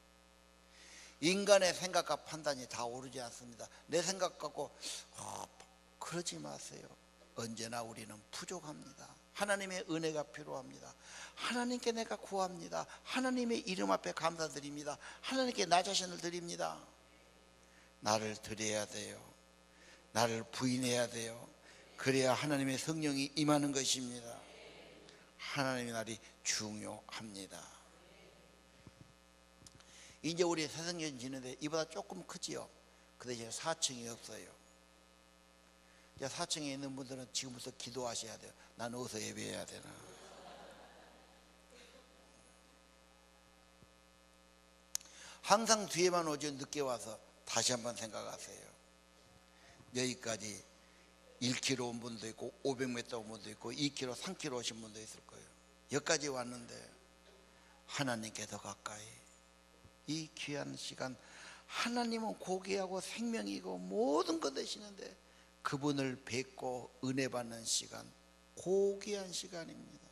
인간의 생각과 판단이 다 오르지 않습니다. 내 생각 갖고 그러지 마세요. 언제나 우리는 부족합니다. 하나님의 은혜가 필요합니다. 하나님께 내가 구합니다. 하나님의 이름 앞에 감사드립니다. 하나님께 나 자신을 드립니다. 나를 드려야 돼요. 나를 부인해야 돼요. 그래야 하나님의 성령이 임하는 것입니다. 하나님의 날이 중요합니다. 이제 우리 새성전 지는데 이보다 조금 크지요. 그 대신에 4층이 없어요. 4층에 있는 분들은 지금부터 기도하셔야 돼요. 난 어디서 예배해야 되나. 항상 뒤에만 오지 늦게 와서 다시 한번 생각하세요. 여기까지 1km 온 분도 있고 500m 온 분도 있고 2km, 3km 오신 분도 있을 거예요. 여기까지 왔는데 하나님께 더 가까이, 이 귀한 시간, 하나님은 고귀하고 생명이고 모든 것 되시는데 그분을 뵙고 은혜 받는 시간, 고귀한 시간입니다.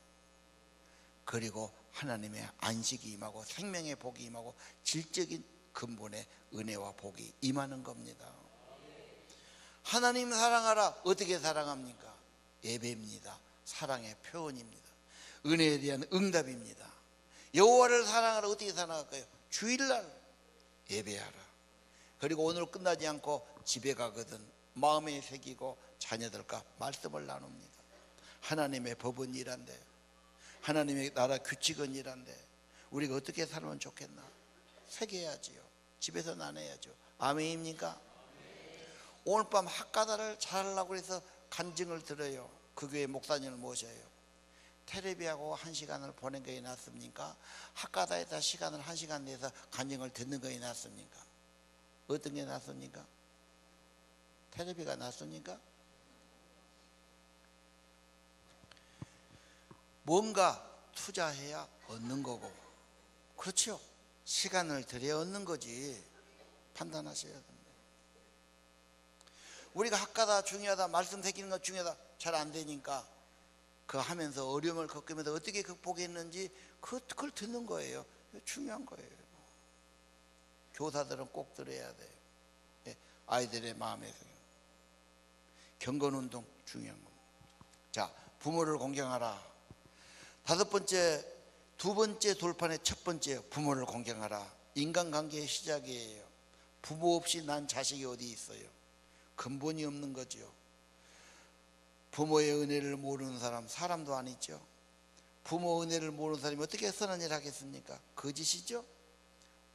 그리고 하나님의 안식이 임하고 생명의 복이 임하고 질적인 근본의 은혜와 복이 임하는 겁니다. 하나님 사랑하라. 어떻게 사랑합니까? 예배입니다. 사랑의 표현입니다. 은혜에 대한 응답입니다. 여호와를 사랑하라. 어떻게 사랑할까요? 주일날 예배하라. 그리고 오늘 끝나지 않고 집에 가거든 마음에 새기고 자녀들과 말씀을 나눕니다. 하나님의 법은 이란데, 하나님의 나라 규칙은 이란데 우리가 어떻게 살면 좋겠나? 새겨야지요. 집에서 나눠야죠. 아멘입니까? 오늘 밤 학가다를 잘하려고 해서 간증을 들어요. 그 교회 목사님을 모셔요. 텔레비하고 1시간을 보낸 것이 낫습니까? 학가다에다 시간을 1시간 내서 간증을 듣는 것이 낫습니까? 어떤 게 낫습니까? 텔레비가 낫습니까? 뭔가 투자해야 얻는 거고, 그렇죠? 시간을 들여 얻는 거지. 판단하셔야 됩니다. 우리가 학가다 중요하다, 말씀 새기는 것 중요하다, 잘 안 되니까 그 하면서 어려움을 겪으면서 어떻게 극복했는지 그걸 듣는 거예요. 중요한 거예요. 교사들은 꼭 들어야 돼요. 아이들의 마음에 경건운동 중요한 겁니다. 자, 부모를 공경하라. 두 번째 돌판의 첫 번째, 부모를 공경하라. 인간관계의 시작이에요. 부모 없이 난 자식이 어디 있어요? 근본이 없는 거죠. 부모의 은혜를 모르는 사람도 아니죠. 부모 은혜를 모르는 사람이 어떻게 선한 일을 하겠습니까? 거짓이죠.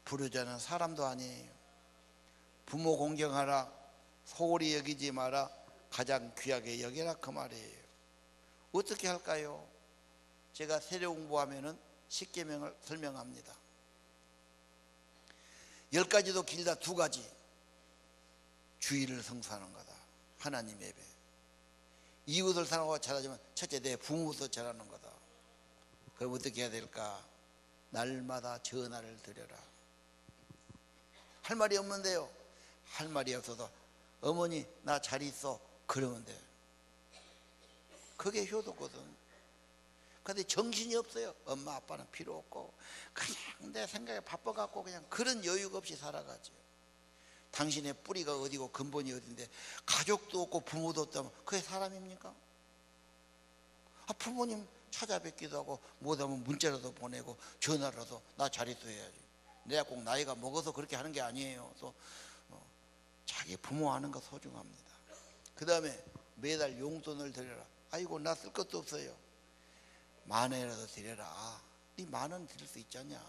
부르자는 사람도 아니에요. 부모 공경하라. 소홀히 여기지 마라. 가장 귀하게 여기라, 그 말이에요. 어떻게 할까요? 제가 세례 공부하면은 10계명을 설명합니다. 10가지도 길다. 2가지. 주의를 성수하는 거다. 하나님 예배. 이웃을 사랑하고 잘하지만 첫째 내 부모부터 잘하는 거다. 그럼 어떻게 해야 될까? 날마다 전화를 드려라. 할 말이 없는데요. 할 말이 없어도 어머니 나 잘 있어 그러면 돼. 그게 효도거든. 근데 정신이 없어요. 엄마 아빠는 필요 없고 그냥 내 생각에 바빠갖고 그냥 그런 여유가 없이 살아가죠. 당신의 뿌리가 어디고 근본이 어딘데 가족도 없고 부모도 없다면 그게 사람입니까? 부모님 찾아뵙기도 하고 못하면 문자라도 보내고 전화라도 나 잘 있어 해야지. 내가 꼭 나이가 먹어서 그렇게 하는 게 아니에요. 또 자기 부모 하는 거 소중합니다. 그 다음에 매달 용돈을 드려라. 아이고 나 쓸 것도 없어요. 10,000원이라도 드려라. 네 10,000원 드릴 수 있잖냐.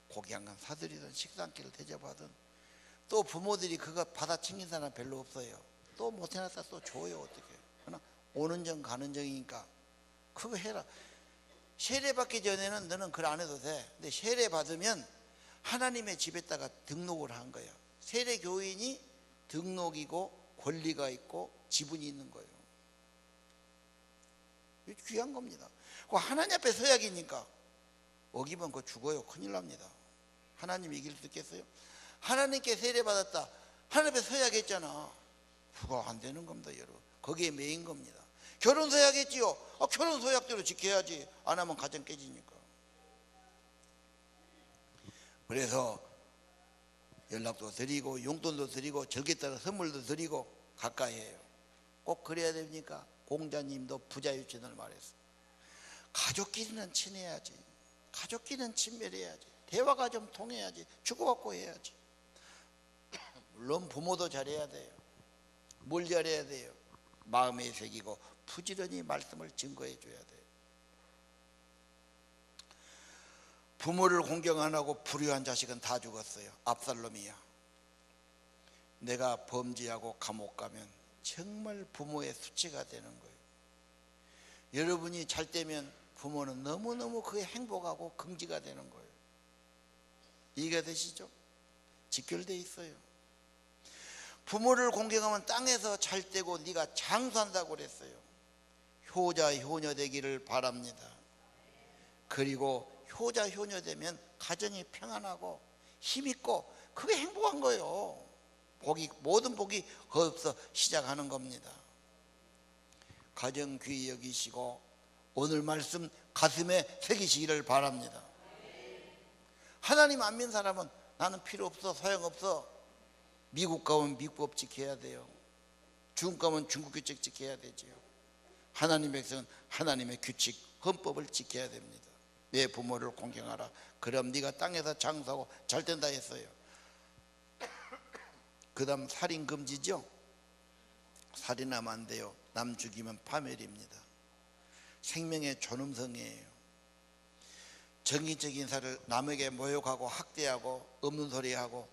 고기 한 간 사드리든 식사 한 끼를 대접하든. 또 부모들이 그거 받아 챙긴 사람 별로 없어요. 또 못 해놨다 또 줘요. 어떻게 그러나 오는 정 가는 정이니까 그거 해라. 세례 받기 전에는 너는 그걸 안 해도 돼. 근데 세례 받으면 하나님의 집에다가 등록을 한 거예요. 세례 교인이 등록이고 권리가 있고 지분이 있는 거예요. 이거 귀한 겁니다. 하나님 앞에 서약이니까 어기면 그거 죽어요. 큰일 납니다. 하나님 이길 수 있겠어요? 하나님께 세례 받았다. 하나님 앞에 서약했잖아. 그거 안 되는 겁니다, 여러분. 거기에 매인 겁니다. 결혼 서약했지요. 결혼 서약대로 지켜야지. 안 하면 가정 깨지니까. 그래서 연락도 드리고 용돈도 드리고 절기에 따라 선물도 드리고 가까이 해요. 꼭 그래야 됩니까? 공자님도 부자유친을 말했어. 가족끼리는 친해야지. 가족끼리는 친밀해야지. 대화가 좀 통해야지. 주고받고 해야지. 물론 부모도 잘해야 돼요. 뭘 잘해야 돼요? 마음에 새기고 부지런히 말씀을 증거해 줘야 돼요. 부모를 공경 안 하고 불효한 자식은 다 죽었어요. 압살롬이야. 내가 범죄하고 감옥 가면 정말 부모의 수치가 되는 거예요. 여러분이 잘 되면 부모는 너무너무 그게 행복하고 긍지가 되는 거예요. 이해가 되시죠? 직결되어 있어요. 부모를 공경하면 땅에서 잘 되고 네가 장수한다고 그랬어요. 효자 효녀 되기를 바랍니다. 그리고 효자 효녀 되면 가정이 평안하고 힘있고 그게 행복한 거예요. 복이, 모든 복이 거기서 시작하는 겁니다. 가정 귀히 여기시고 오늘 말씀 가슴에 새기시기를 바랍니다. 하나님 안 믿는 사람은 나는 필요 없어, 소용없어. 미국 가면 미국법 지켜야 돼요. 중국 가면 중국 규칙 지켜야 되지요. 하나님 백성은 하나님의 규칙, 헌법을 지켜야 됩니다. 내 부모를 공경하라. 그럼 네가 땅에서 장수하고 잘 된다 했어요. 그 다음 살인 금지죠. 살인하면 안 돼요. 남 죽이면 파멸입니다. 생명의 존엄성이에요. 정의적인 인사를 남에게 모욕하고 학대하고 없는 소리하고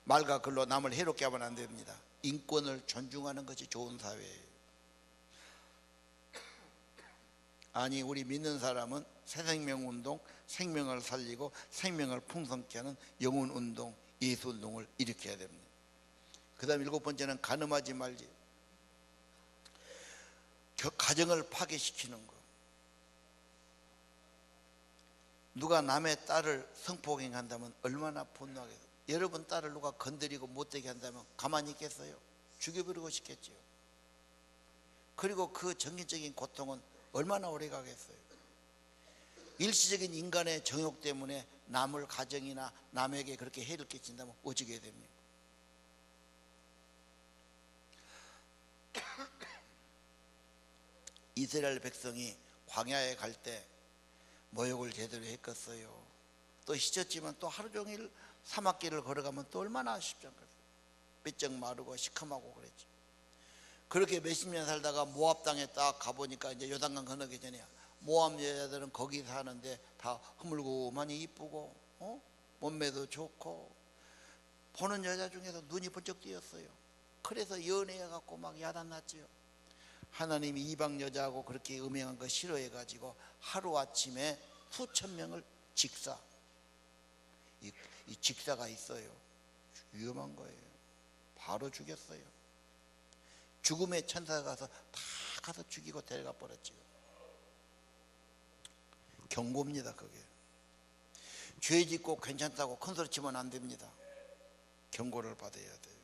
말과 글로 남을 해롭게 하면 안 됩니다. 인권을 존중하는 것이 좋은 사회예요. 아니 우리 믿는 사람은 새생명운동, 생명을 살리고 생명을 풍성케 하는 영혼운동, 예수운동을 일으켜야 됩니다. 그 다음 7번째는 간음하지 말지. 가정을 파괴시키는 거. 누가 남의 딸을 성폭행한다면 얼마나 분노하겠어요. 여러분 딸을 누가 건드리고 못되게 한다면 가만히 있겠어요? 죽여버리고 싶겠죠. 그리고 그 정신적인 고통은 얼마나 오래 가겠어요. 일시적인 인간의 정욕 때문에 남을 가정이나 남에게 그렇게 해를 끼친다면 어찌게 됩니까? 이스라엘 백성이 광야에 갈 때 모욕을 제대로 했겠어요. 또 씻었지만 또 하루 종일 사막길을 걸어가면 또 얼마나 쉽지 않겠어요. 삐쩍 마르고 시커멓고 그랬죠. 그렇게 몇십 년 살다가 모압 땅에 딱 가보니까 이제 요단강 건너기 전에 모압 여자들은 거기 사는데 다 흐물고만이 이쁘고 몸매도 좋고 보는 여자 중에서 눈이 번쩍 띄었어요. 그래서 연애해갖고 막 야단났지요. 하나님이 이방 여자하고 그렇게 음행한 거 싫어해가지고 하루아침에 수천 명을 직사. 이 직사가 있어요. 위험한 거예요. 바로 죽였어요. 죽음의 천사가 가서 다 가서 죽이고 데려가 버렸지요. 경고입니다. 그게 죄 짓고 괜찮다고 큰소리 치면 안 됩니다. 경고를 받아야 돼요.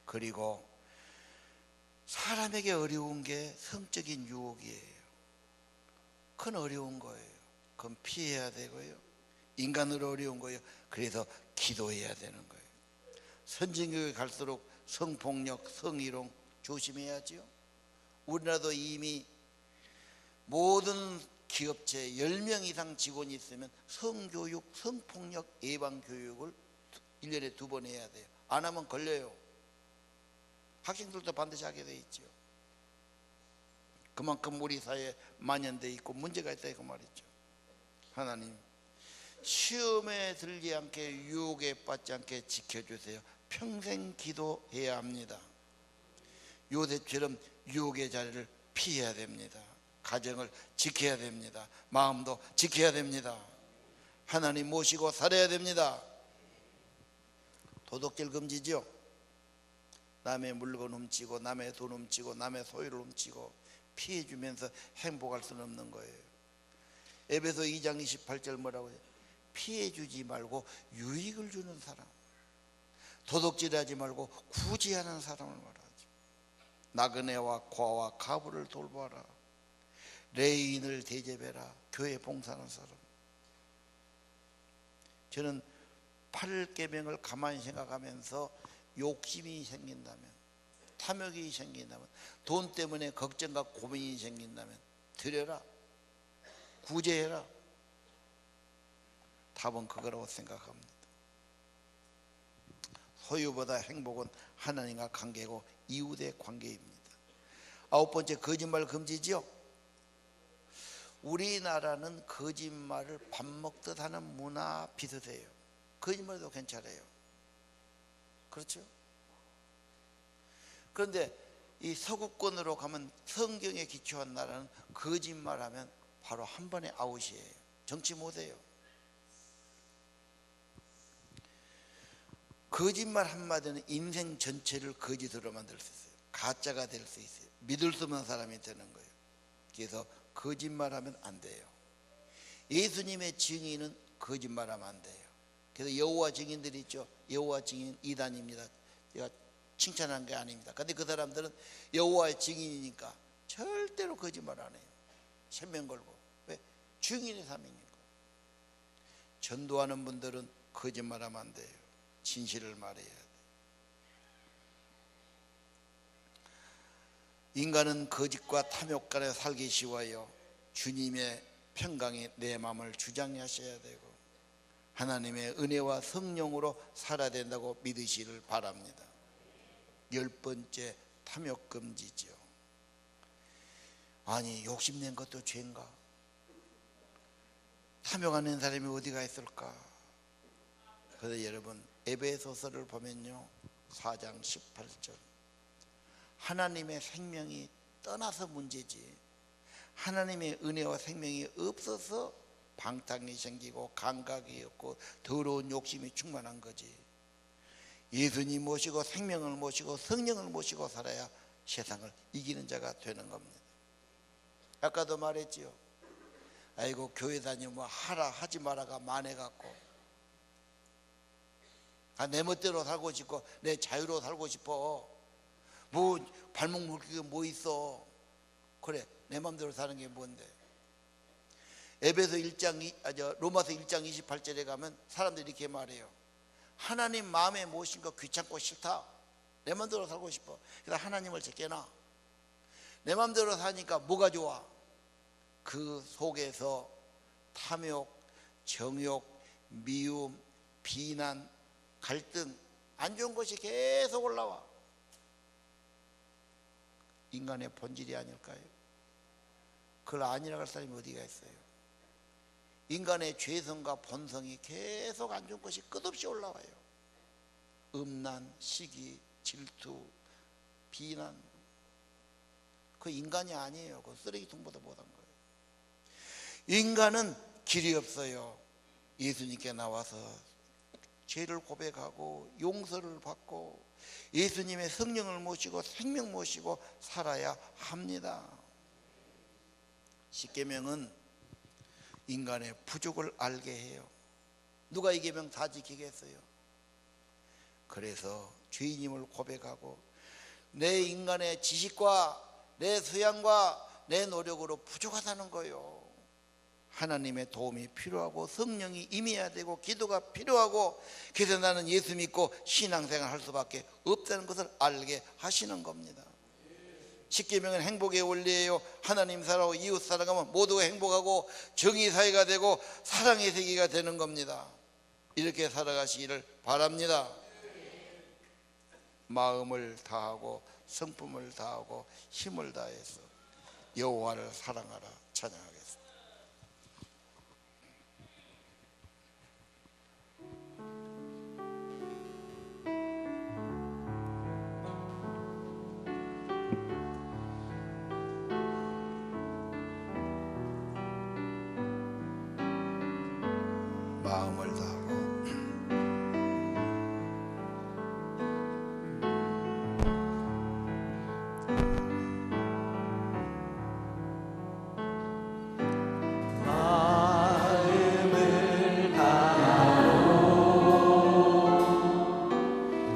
그리고 사람에게 어려운 게 성적인 유혹이에요. 그건 어려운 거예요. 그건 피해야 되고요. 인간으로 어려운 거예요. 그래서 기도해야 되는 거예요. 선진국에 갈수록 성폭력, 성희롱 조심해야지요. 우리나라도 이미 모든 기업체 10명 이상 직원이 있으면 성교육, 성폭력 예방 교육을 1년에 2번 해야 돼요. 안 하면 걸려요. 학생들도 반드시 하게 돼 있죠. 그만큼 우리 사회에 만연돼 있고 문제가 있다 그 말이죠. 하나님, 시험에 들지 않게 유혹에 빠지지 않게 지켜주세요. 평생 기도해야 합니다. 요셉처럼 유혹의 자리를 피해야 됩니다. 가정을 지켜야 됩니다. 마음도 지켜야 됩니다. 하나님 모시고 살아야 됩니다. 도덕질 금지죠. 남의 물건 훔치고 남의 돈 훔치고 남의 소유를 훔치고 피해주면서 행복할 수는 없는 거예요. 에베소 2장 28절 뭐라고 해요? 피해주지 말고 유익을 주는 사람, 도둑질하지 말고 구제하는 사람을 말하죠. 나그네와 고아와 가부를 돌봐라. 레인을 대접해라. 교회 봉사하는 사람. 저는 8계명을 가만히 생각하면서 욕심이 생긴다면, 탐욕이 생긴다면, 돈 때문에 걱정과 고민이 생긴다면 드려라, 구제해라. 답은 그거라고 생각합니다. 소유보다 행복은 하나님과 관계고 이웃의 관계입니다. 9번째, 거짓말 금지죠. 우리나라는 거짓말을 밥 먹듯 하는 문화 비슷해요. 거짓말도 괜찮아요. 그렇죠? 그런데 이 서구권으로 가면 성경에 기초한 나라는 거짓말하면 바로 한 번에 아웃이에요. 정치 못해요. 거짓말 한마디는 인생 전체를 거짓으로 만들 수 있어요. 가짜가 될 수 있어요. 믿을 수 없는 사람이 되는 거예요. 그래서 거짓말하면 안 돼요. 예수님의 증인은 거짓말하면 안 돼요. 그래서 여호와 증인들이 있죠. 여호와 증인 이단입니다. 제가 칭찬한 게 아닙니다. 근데 그 사람들은 여호와의 증인이니까 절대로 거짓말 안 해요. 생명 걸고. 왜? 증인의 삶이니까. 전도하는 분들은 거짓말하면 안 돼요. 진실을 말해야 돼요. 인간은 거짓과 탐욕 간에 살기 쉬워요. 주님의 평강이 내 마음을 주장하셔야 되고 하나님의 은혜와 성령으로 살아야 된다고 믿으시를 바랍니다. 10번째, 탐욕 금지죠. 아니, 욕심낸 것도 죄인가? 탐욕하는 사람이 어디가 있을까? 그래서 여러분, 에베소서를 보면요, 4장 18절, 하나님의 생명이 떠나서 문제지, 하나님의 은혜와 생명이 없어서 방탕이 생기고 감각이 없고 더러운 욕심이 충만한 거지. 예수님 모시고 생명을 모시고 성령을 모시고 살아야 세상을 이기는 자가 되는 겁니다. 아까도 말했지요. 아이고, 교회 다니면 뭐 하라 하지 마라가 많아갖고, 내 멋대로 살고 싶고 내 자유로 살고 싶어. 뭐 발목 묶기가 뭐 있어. 그래, 내 마음대로 사는 게 뭔데. 에베소 1장, 로마서 1장 28절에 가면 사람들이 이렇게 말해요. 하나님 마음에 모신 거 귀찮고 싫다. 내 마음대로 살고 싶어. 그래서 하나님을 제껴놔. 내 마음대로 사니까 뭐가 좋아? 그 속에서 탐욕, 정욕, 미움, 비난, 갈등, 안 좋은 것이 계속 올라와. 인간의 본질이 아닐까요? 그걸 아니라고 할 사람이 어디가 있어요? 인간의 죄성과 본성이 계속 안 좋은 것이 끝없이 올라와요. 음란, 시기, 질투, 비난. 그 인간이 아니에요. 그 쓰레기통보다 못한 거예요. 인간은 길이 없어요. 예수님께 나와서 죄를 고백하고 용서를 받고 예수님의 성령을 모시고 생명 모시고 살아야 합니다. 십계명은 인간의 부족을 알게 해요. 누가 이 계명 다 지키겠어요? 그래서 죄인임을 고백하고 내 인간의 지식과 내 수양과 내 노력으로 부족하다는 거예요. 하나님의 도움이 필요하고 성령이 임해야 되고 기도가 필요하고, 그래서 나는 예수 믿고 신앙생활 할 수밖에 없다는 것을 알게 하시는 겁니다. 십계명은 행복의 원리예요. 하나님 사랑하고 이웃 사랑하면 모두가 행복하고 정의사회가 되고 사랑의 세계가 되는 겁니다. 이렇게 살아가시기를 바랍니다. 마음을 다하고 성품을 다하고 힘을 다해서 여호와를 사랑하라 찬양하겠습니다. 마음을 다하고 마음을 다하고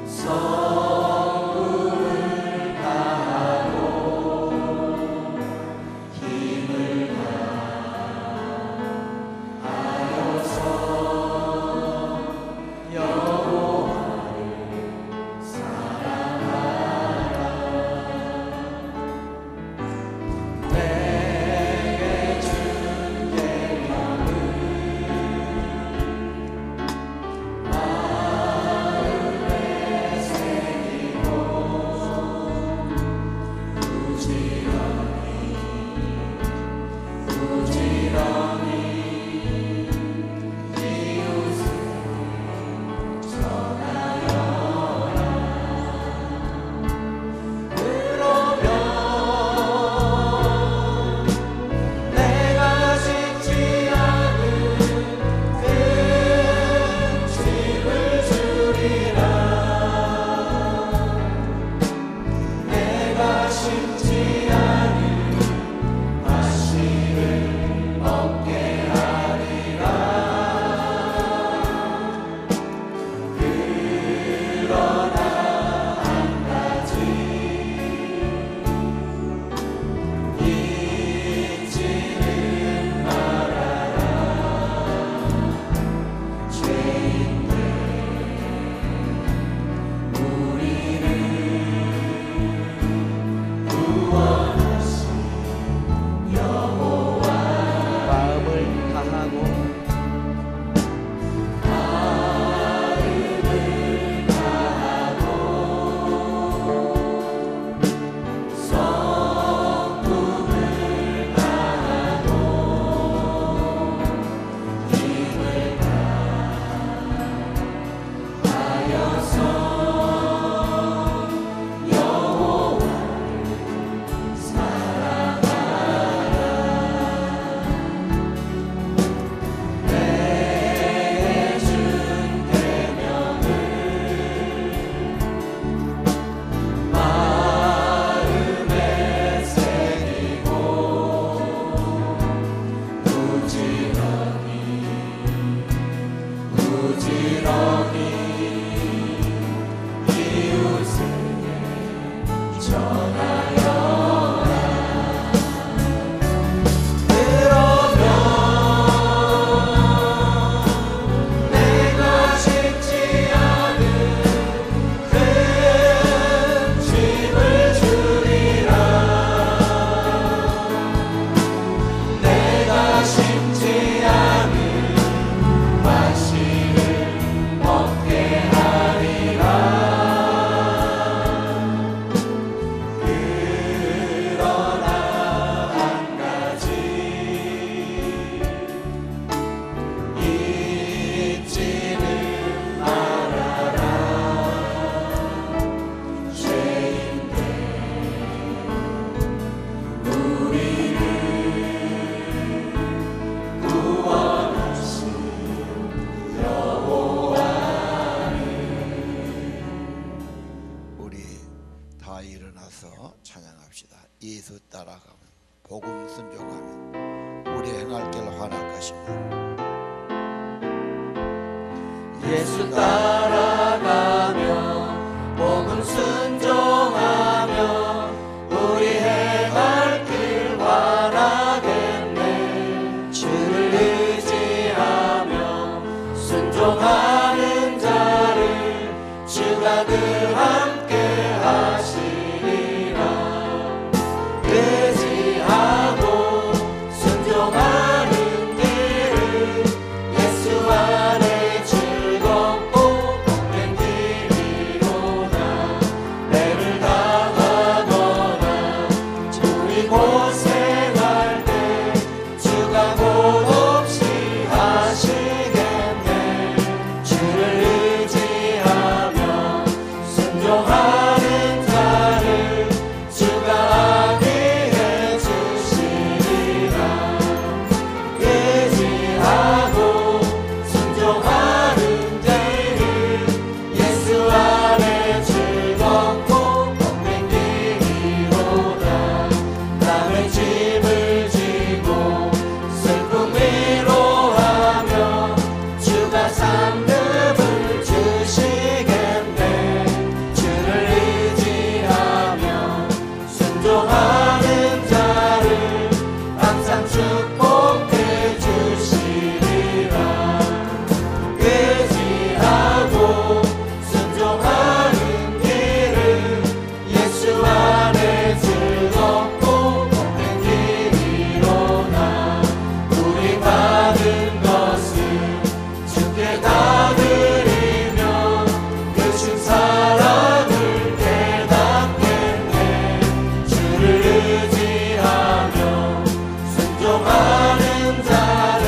성품을 다하고 힘을 다하여서 여호와를 사랑하라. 내게 준 계명을 마음에 새기고 부지런히 이웃을 전하여라. 그러면 내가 짓지 않은 그 짐을 주리라. 내가 심지 않은 과실을 먹게 하리라. 그러나 한 가지 잊지는 말아라. 죄인들 우리를 구원하신 여호와. 마음을 다하고 성품을 다하고 힘을 다하여서 여호와를 사랑하라. 내게 준 계명을 마음에 새기고 부지런히 이웃에게 전하여라. 그러면 내가 짓지 않은 큰 짐을 주리라. 내가 심지 않은 과실을 먹게 하리라. 그러나 한 가지 잊지는 말아라. 죄인들 우리를 구원하신 여호와를. 우리 다 일어나서 찬양합시다. 예수 따라가면 복음 순종하면 우리 행할 길 환할 것입니다. 예수 따라가며 고생할 때 주가 못없이 하시겠네. 주를 의지하며 순종하는 자를 주가 안위해 주시리라. 의지하고 순종하는 길을 예수 안에 즐겁고 복된 길이로다. 남의 짐을 지고 슬픔 위로하며 주가 상급을 주시겠네. 주를 의지하며 순종하는 자를 항상 축복해 주시리라. 의지하고 순종하는 길을 예수 안에 즐겁고 복된 길이로다. 우리 받은 것을 주께 다 드리며 그 주 사랑을 깨닫겠네. 주를 의지하며 순종하는 자를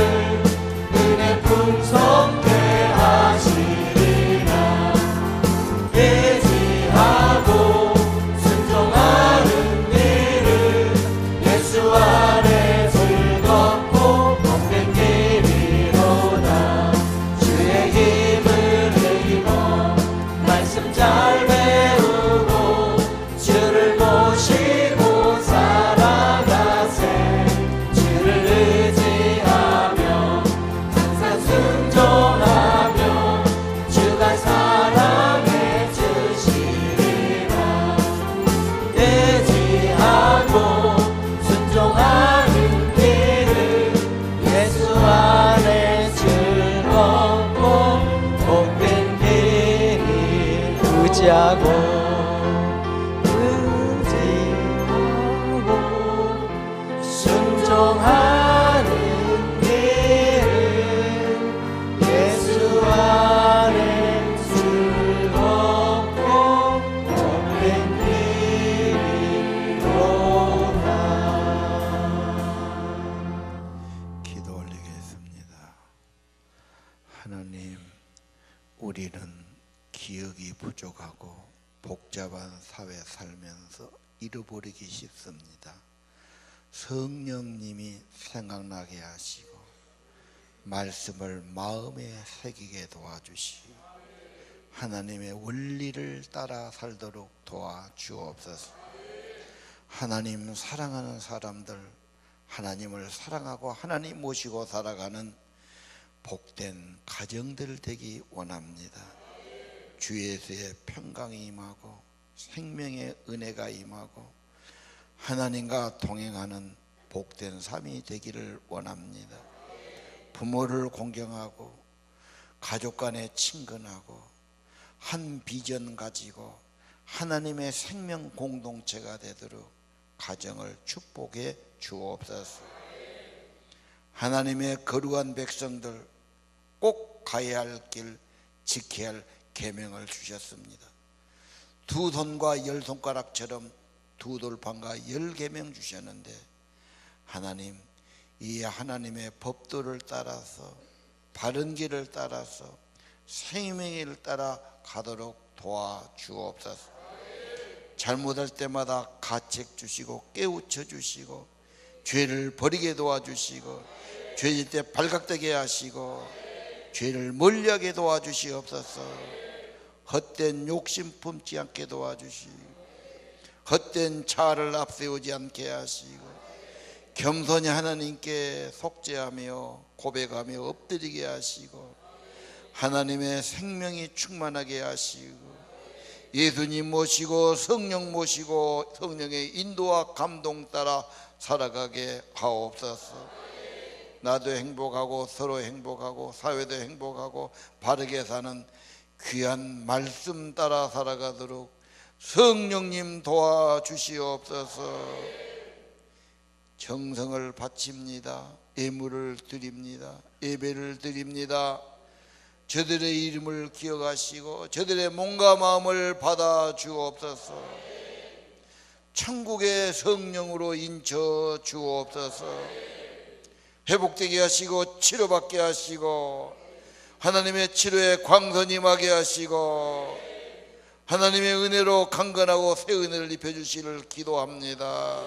은혜 풍성케 하시리라. 의지하고 순종하는 길을 예수 안에 즐겁고 복된 길이로다. 주의 힘을 힘입어 말씀 잘 배우고 주를 모시고 살아가세. 주를 의지하며 항상 순종하며 주가 사랑해 주시리라. 의지하고 순종하는 길을 예수 안에 즐겁고 복된 길이. 의지하고 순종하는 길을 예수 안에 즐겁고 복된 길이로다. 기도 올리겠습니다. 하나님, 우리는 기억이 부족하고 복잡한 사회 살면서 잃어버리기 쉽습니다. 성령님이 생각나게 하시고 말씀을 마음에 새기게 도와주시고 하나님의 원리를 따라 살도록 도와주옵소서. 하나님 사랑하는 사람들, 하나님을 사랑하고 하나님 모시고 살아가는 복된 가정들 되기 원합니다. 주 예수의 평강이 임하고 생명의 은혜가 임하고 하나님과 동행하는 복된 삶이 되기를 원합니다. 부모를 공경하고 가족 간에 친근하고 한 비전 가지고 하나님의 생명 공동체가 되도록 가정을 축복해 주옵소서. 하나님의 거룩한 백성들 꼭 가야 할 길 지켜야 할 계명을 주셨습니다. 두 손과 열 손가락처럼 두 돌판과 열 계명 주셨는데 하나님, 이 하나님의 법도를 따라서 바른 길을 따라서 생명의 길을 따라 가도록 도와주옵소서. 잘못할 때마다 가책 주시고 깨우쳐 주시고 죄를 버리게 도와주시고 죄질 때 발각되게 하시고 죄를 멀리하게 도와주시옵소서. 헛된 욕심 품지 않게 도와주시고 헛된 자아를 앞세우지 않게 하시고 겸손히 하나님께 속죄하며 고백하며 엎드리게 하시고 하나님의 생명이 충만하게 하시고 예수님 모시고 성령 모시고 성령의 인도와 감동 따라 살아가게 하옵소서. 나도 행복하고 서로 행복하고 사회도 행복하고 바르게 사는 귀한 말씀 따라 살아가도록 성령님 도와주시옵소서. 정성을 바칩니다. 예물을 드립니다. 예배를 드립니다. 저들의 이름을 기억하시고 저들의 몸과 마음을 받아 주옵소서. 천국의 성령으로 인쳐 주옵소서. 회복되게 하시고 치료받게 하시고 하나님의 치료에 광선이 임하게 하시고 하나님의 은혜로 강건하고 새 은혜를 입혀주시기를 기도합니다.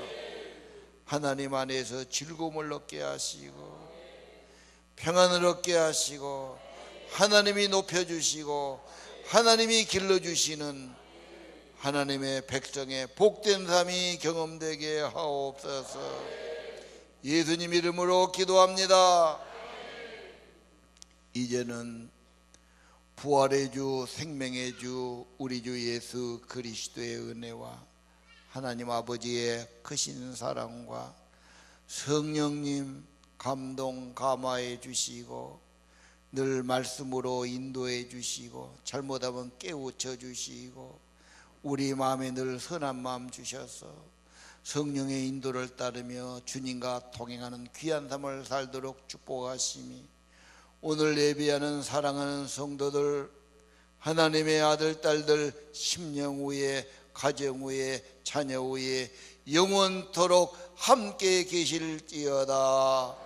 하나님 안에서 즐거움을 얻게 하시고 평안을 얻게 하시고 하나님이 높여주시고 하나님이 길러주시는 하나님의 백성의 복된 삶이 경험되게 하옵소서. 예수님 이름으로 기도합니다. 이제는 부활의 주 생명의 주 우리 주 예수 그리스도의 은혜와 하나님 아버지의 크신 사랑과 성령님 감동 감화해 주시고 늘 말씀으로 인도해 주시고 잘못하면 깨우쳐 주시고 우리 마음에 늘 선한 마음 주셔서 성령의 인도를 따르며 주님과 동행하는 귀한 삶을 살도록 축복하시니 오늘 예배하는 사랑하는 성도들 하나님의 아들 딸들 심령 위에 가정 위에 자녀 위에 영원토록 함께 계실지어다.